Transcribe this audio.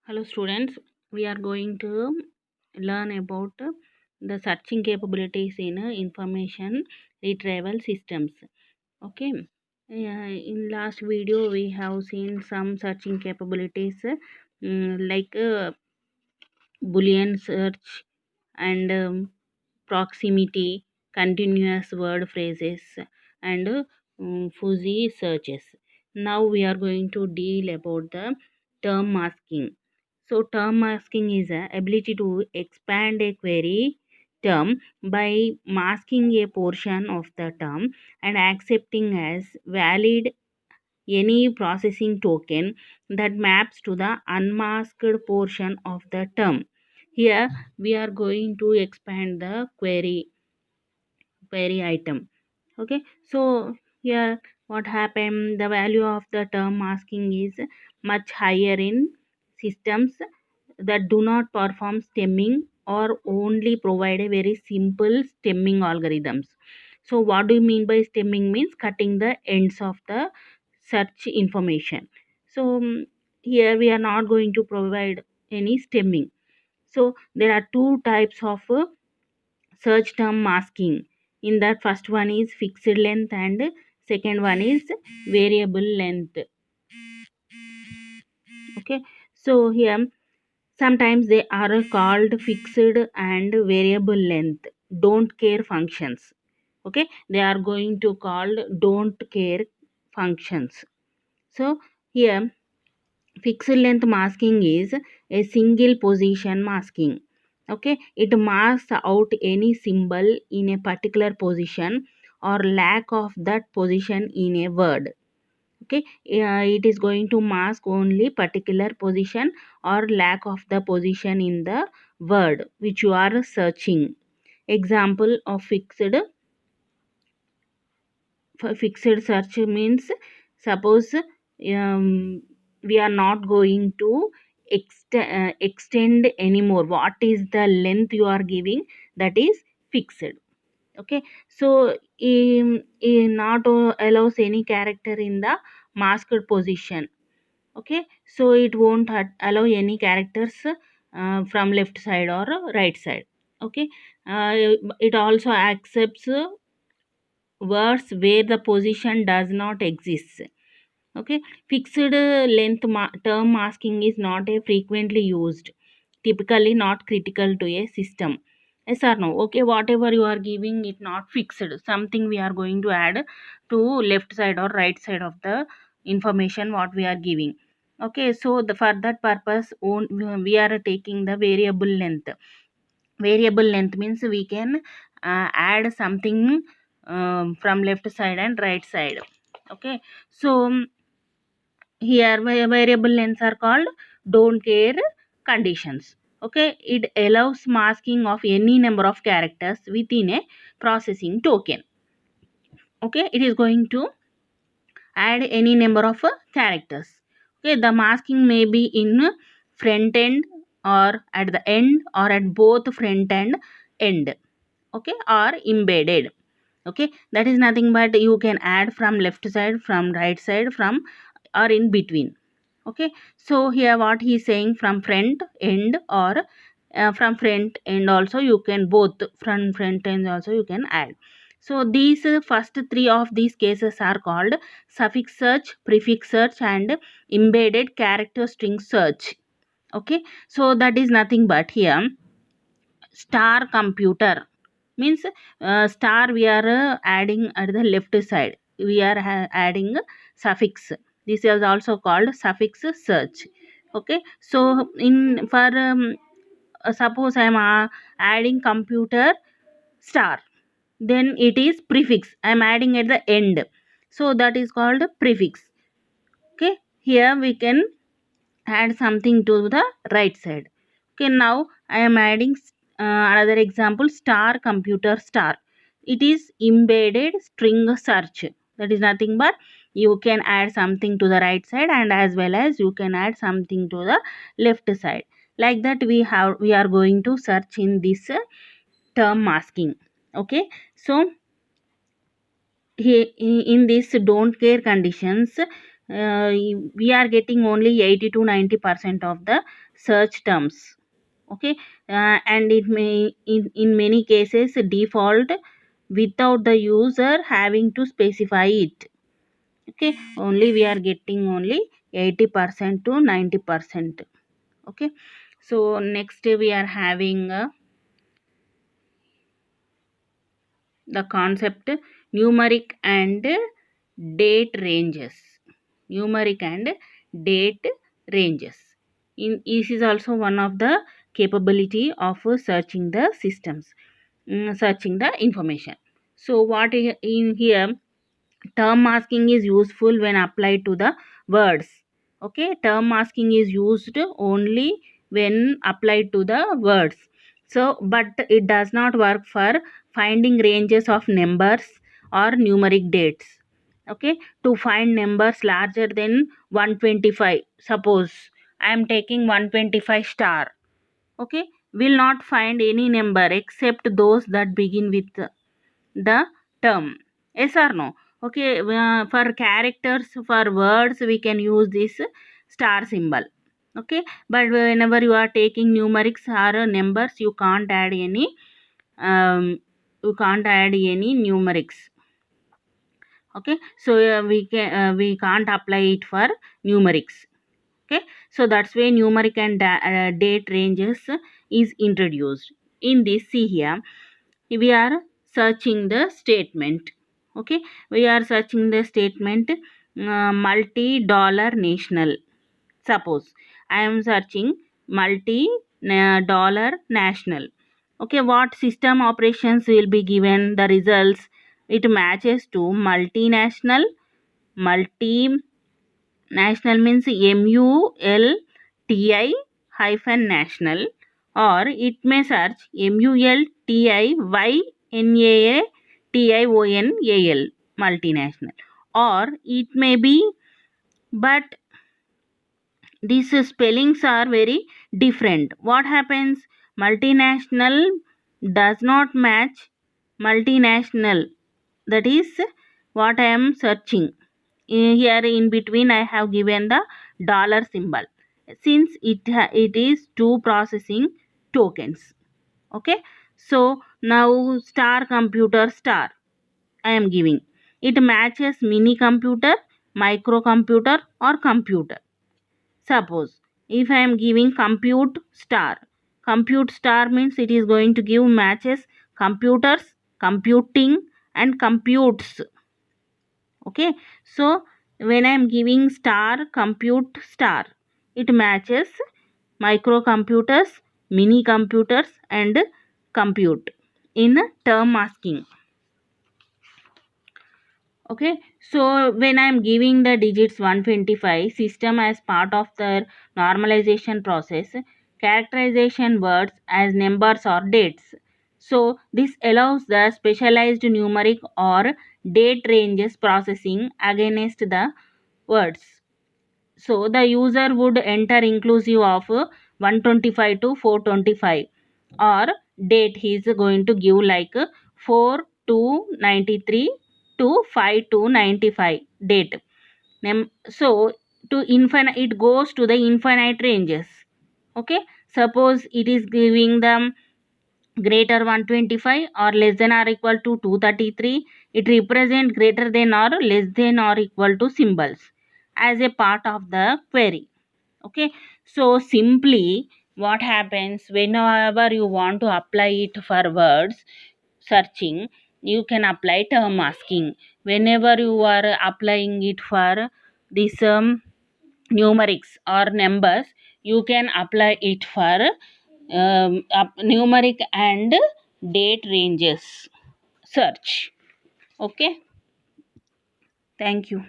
Hello students, we are going to learn about the searching capabilities in information retrieval systems. Okay, in last video we have seen some searching capabilities like Boolean search and proximity, continuous word phrases and fuzzy searches. Now we are going to deal about the term masking. So term masking is the ability to expand a query term by masking a portion of the term and accepting as valid any processing token that maps to the unmasked portion of the term. Here we are going to expand the query item. Okay, so here what happened, the value of the term masking is much higher in systems that do not perform stemming or only provide a very simple stemming algorithms. So what do you mean by stemming? Means cutting the ends of the search information. So here we are not going to provide any stemming. So there are two types of search term masking. In that, first one is fixed length and second one is variable length. Okay, so here sometimes they are called fixed and variable length don't care functions. Okay, they are going to called don't care functions. So here fixed length masking is a single position masking. Okay, it masks out any symbol in a particular position or lack of that position in a word. Okay, it is going to mask only particular position or lack of the position in the word which you are searching. Example of fixed search means, suppose we are not going to extend anymore. What is the length you are giving, that is fixed. Okay, so it not allows any character in the masked position. Okay, so it won't allow any characters from left side or right side. Okay, uh, it also accepts words where the position does not exist. Okay, fixed length term masking is not a frequently used, typically not critical to a system. Yes or no? Okay, whatever you are giving it not fixed, something we are going to add to left side or right side of the information what we are giving. Okay, so for that purpose we are taking the variable length. Variable length means we can add something from left side and right side. Okay, so here variable lengths are called don't care conditions. Okay, it allows masking of any number of characters within a processing token. Okay, it is going to add any number of characters. Okay, the masking may be in front end or at the end or at both front and end. Okay, or embedded. Okay, that is nothing but you can add from left side, from right side, from or in between. Okay, so here what he is saying, from front end or from front end also you can, both front end also you can add. So these first three of these cases are called suffix search, prefix search and embedded character string search. Okay, so that is nothing but here star computer means star we are adding at the left side, we are adding suffix. This is also called suffix search. Okay, so in for suppose I am adding computer star, then it is prefix, I am adding at the end, so that is called prefix. Okay, here we can add something to the right side. Okay, now I am adding another example, star computer star. It is embedded string search. That is nothing but you can add something to the right side and as well as you can add something to the left side. Like that we are going to search in this term masking. Okay, so in this don't care conditions, we are getting only 80 to 90% of the search terms. Okay, and it may in many cases default without the user having to specify it. Okay, only we are getting only 80% to 90%. Okay, so next we are having the concept numeric and date ranges. Numeric and date ranges, this is also one of the capability of searching the systems, searching the information. So what in here, term masking is useful when applied to the words. Okay, term masking is used only when applied to the words. So but it does not work for finding ranges of numbers or numeric dates. Okay, to find numbers larger than 125, suppose I am taking 125 star. Okay, will not find any number except those that begin with the term. Yes or no? Okay, for characters, for words we can use this star symbol. Okay, but whenever you are taking numerics or numbers, you can't add any um, you can't add any numerics. Okay, so we can't apply it for numerics. Okay, so that's why numeric and date ranges is introduced in this. See here, we are searching the statement. Okay, we are searching the statement multi dollar national. Suppose I am searching multi dollar national. Okay, what system operations will be given the results? It matches to multinational. Multinational means MULTI hyphen national, or it may search MULTIYNATIONAL multinational, or it may be, but these spellings are very different. What happens? Multinational does not match multinational. That is what I am searching. Here in between I have given the dollar symbol, since it is two processing tokens. Okay, so now star computer star I am giving, it matches mini computer, microcomputer or computer. Suppose if I am giving compute star means it is going to give matches computers, computing and computes. Okay, so when I am giving star compute star, it matches microcomputers, mini computers and compute in term masking. Okay, so when I am giving the digits 125, system as part of the normalization process characterization words as numbers or dates. So this allows the specialized numeric or date ranges processing against the words. So the user would enter inclusive of 125 to 425, or date he is going to give like 4 to 93 to 5 to 95 date. So to infinite, it goes to the infinite ranges. Okay, suppose it is giving them greater 125 or less than or equal to 233, it represent greater than or less than or equal to symbols as a part of the query. Okay, so simply what happens, whenever you want to apply it for words searching, you can apply term masking. Whenever you are applying it for this numerics or numbers, you can apply it for numeric and date ranges search. Okay, thank you.